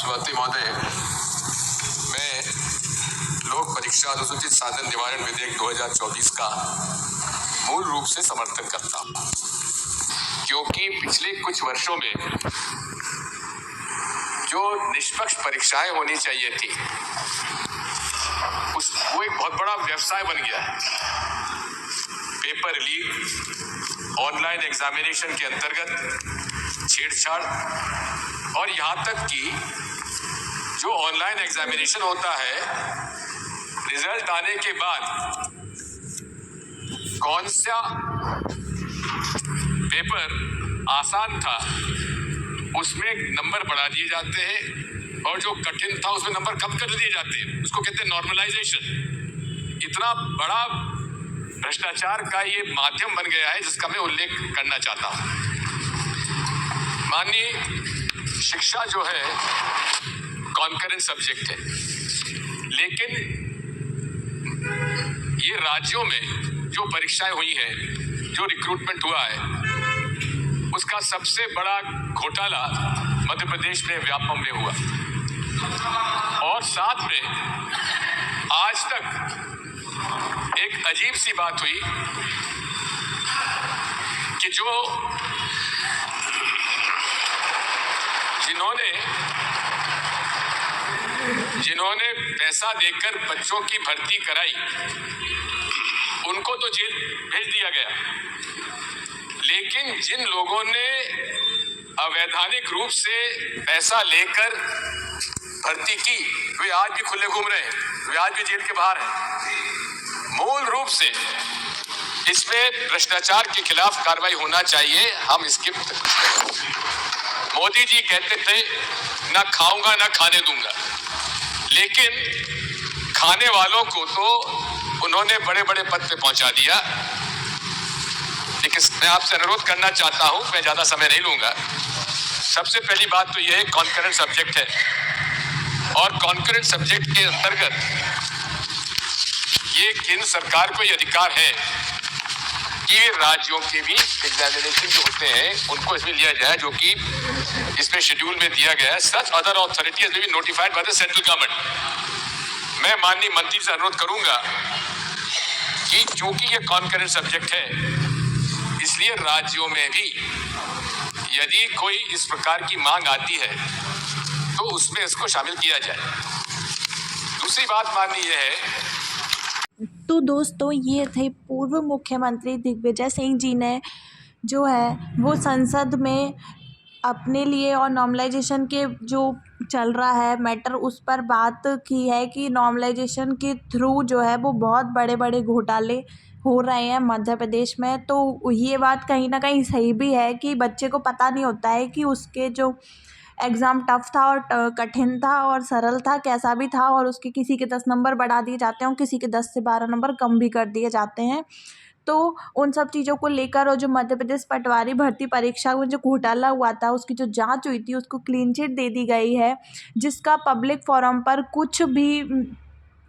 सभापति महोदय, मैं लोक परीक्षा अनुसूचित साधन निवारण विधेयक 2024 का मूल रूप से समर्थन करता हूं, क्योंकि पिछले कुछ वर्षों में जो निष्पक्ष परीक्षाएं होनी चाहिए थी वो एक बहुत बड़ा व्यवसाय बन गया है। पेपर लीक, ऑनलाइन एग्जामिनेशन के अंतर्गत छेड़छाड़ और यहाँ तक कि जो ऑनलाइन एग्जामिनेशन होता है, रिजल्ट आने के बाद कौन सा पेपर आसान था उसमें नंबर बढ़ा दिए जाते हैं और जो कठिन था उसमें नंबर कम कर दिए जाते हैं। उसको कहते हैं नॉर्मलाइजेशन। इतना बड़ा भ्रष्टाचार का ये माध्यम बन गया है जिसका मैं उल्लेख करना चाहता हूं। माननीय शिक्षा जो है कॉन्करेंट सब्जेक्ट है, लेकिन ये राज्यों में जो परीक्षाएं हुई हैं, जो रिक्रूटमेंट हुआ है, उसका सबसे बड़ा घोटाला मध्य प्रदेश में व्यापम में हुआ। और साथ में आज तक एक अजीब सी बात हुई कि जिन्होंने पैसा देकर बच्चों की भर्ती कराई उनको तो जेल भेज दिया गया, लेकिन जिन लोगों ने अवैधानिक रूप से पैसा लेकर भर्ती की वे आज भी खुले घूम रहे हैं, वे आज भी जेल के बाहर हैं। मूल रूप से इसमें भ्रष्टाचार के खिलाफ कार्रवाई होना चाहिए। हम इसके मोदी जी कहते थे ना खाऊंगा ना खाने दूंगा, लेकिन खाने वालों को तो उन्होंने बड़े बड़े पद पे पहुंचा दिया। लेकिन मैं आपसे अनुरोध करना चाहता हूं, मैं ज्यादा समय नहीं लूंगा। सबसे पहली बात तो यह है कॉन्करेंट सब्जेक्ट है, और कॉन्करेंट सब्जेक्ट के अंतर्गत ये केंद्र सरकार को ये अधिकार है कि राज्यों के भी एग्जामिनेशन जो होते हैं उनको इसमें लिया जाए, जो कि इसमें शेड्यूल में दिया गया है। Such other authorities will be notified by the central government. मैं माननीय मंत्री से अनुरोध करूंगा कि चूंकि ये कॉन्करेंट सब्जेक्ट है, इसलिए राज्यों में भी यदि कोई इस प्रकार की मांग आती है तो उसमें इसको शामिल किया जाए। दूसरी बात माननीय है, तो दोस्तों ये थे पूर्व मुख्यमंत्री दिग्विजय सिंह जी ने जो है वो संसद में अपने लिए और नॉर्मलाइजेशन के जो चल रहा है मैटर उस पर बात की है कि नॉर्मलाइजेशन के थ्रू जो है वो बहुत बड़े बड़े घोटाले हो रहे हैं मध्य प्रदेश में। तो ये बात कहीं ना कहीं सही भी है कि बच्चे को पता नहीं होता है कि उसके जो एग्ज़ाम टफ था और कठिन था और सरल था, कैसा भी था, और उसके किसी के 10 नंबर बढ़ा दिए जाते हैं और किसी के 10 से 12 नंबर कम भी कर दिए जाते हैं। तो उन सब चीज़ों को लेकर और जो मध्य प्रदेश पटवारी भर्ती परीक्षा में जो घोटाला हुआ था उसकी जो जांच हुई थी उसको क्लीन चिट दे दी गई है, जिसका पब्लिक फोरम पर कुछ भी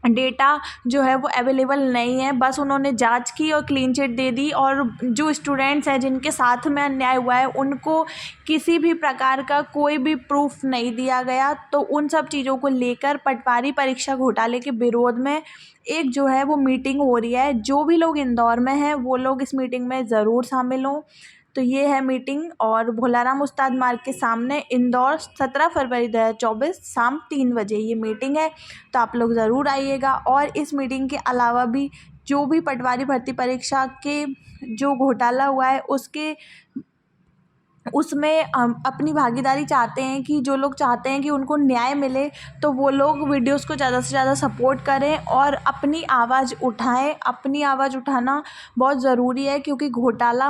डेटा जो है वो अवेलेबल नहीं है। बस उन्होंने जांच की और क्लीन चिट दे दी, और जो स्टूडेंट्स हैं जिनके साथ में अन्याय हुआ है उनको किसी भी प्रकार का कोई भी प्रूफ नहीं दिया गया। तो उन सब चीज़ों को लेकर पटवारी परीक्षा घोटाले के विरोध में एक जो है वो मीटिंग हो रही है। जो भी लोग इंदौर में हैं वो लोग इस मीटिंग में ज़रूर शामिल हों। तो ये है मीटिंग, और भोलाराम उस्ताद मार्ग के सामने इंदौर 17 फरवरी 2024 शाम 3 बजे ये मीटिंग है। तो आप लोग ज़रूर आइएगा। और इस मीटिंग के अलावा भी जो भी पटवारी भर्ती परीक्षा के जो घोटाला हुआ है उसमें अपनी भागीदारी चाहते हैं कि जो लोग चाहते हैं कि उनको न्याय मिले तो वो लोग वीडियोस को ज़्यादा से ज़्यादा सपोर्ट करें और अपनी आवाज़ उठाएं। अपनी आवाज़ उठाना बहुत ज़रूरी है, क्योंकि घोटाला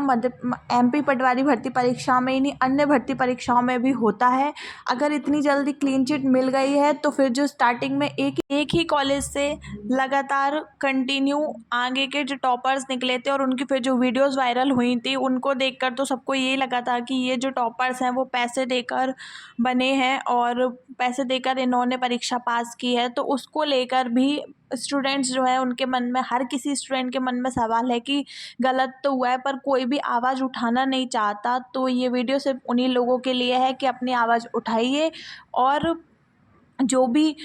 MP पटवारी भर्ती परीक्षा में ही नहीं अन्य भर्ती परीक्षाओं में भी होता है। अगर इतनी जल्दी क्लीन चिट मिल गई है तो फिर जो स्टार्टिंग में एक ही कॉलेज से लगातार कंटिन्यू आगे के जो टॉपर्स निकले थे और उनकी फिर जो वीडियोज़ वायरल हुई थी उनको देखकर तो सबको ये लगा था कि ये जो टॉपर्स हैं वो पैसे देकर बने हैं और पैसे देकर इन्होंने परीक्षा पास की है। तो उसको लेकर भी स्टूडेंट्स जो है उनके मन में, हर किसी स्टूडेंट के मन में सवाल है कि गलत तो हुआ है पर कोई भी आवाज़ उठाना नहीं चाहता। तो ये वीडियो सिर्फ उन्हीं लोगों के लिए है कि अपनी आवाज़ उठाइए और जो भी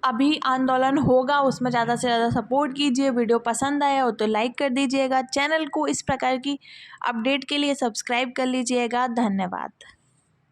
अभी आंदोलन होगा उसमें ज़्यादा से ज़्यादा सपोर्ट कीजिए। वीडियो पसंद आया हो तो लाइक कर दीजिएगा। चैनल को इस प्रकार की अपडेट के लिए सब्सक्राइब कर लीजिएगा। धन्यवाद।